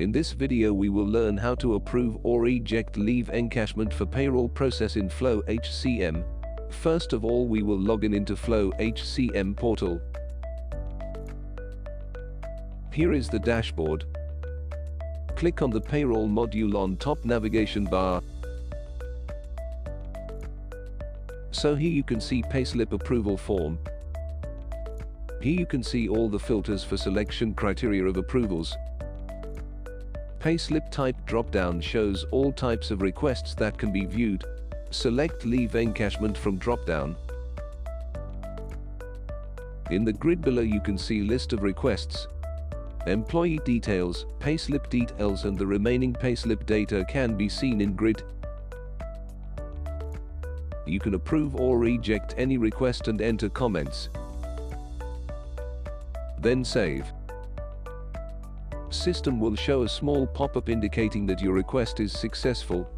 In this video we will learn how to approve or reject leave encashment for payroll process in FlowHCM. First of all, we will log into FlowHCM portal. Here is the dashboard. Click on the Payroll module on top navigation bar. So here you can see payslip approval form. Here you can see all the filters for selection criteria of approvals. Payslip type drop-down shows all types of requests that can be viewed. Select leave encashment from drop-down. In the grid below you can see list of requests. Employee details, payslip details and the remaining payslip data can be seen in grid. You can approve or reject any request and enter comments. Then save. System will show a small pop-up indicating that your request is successful.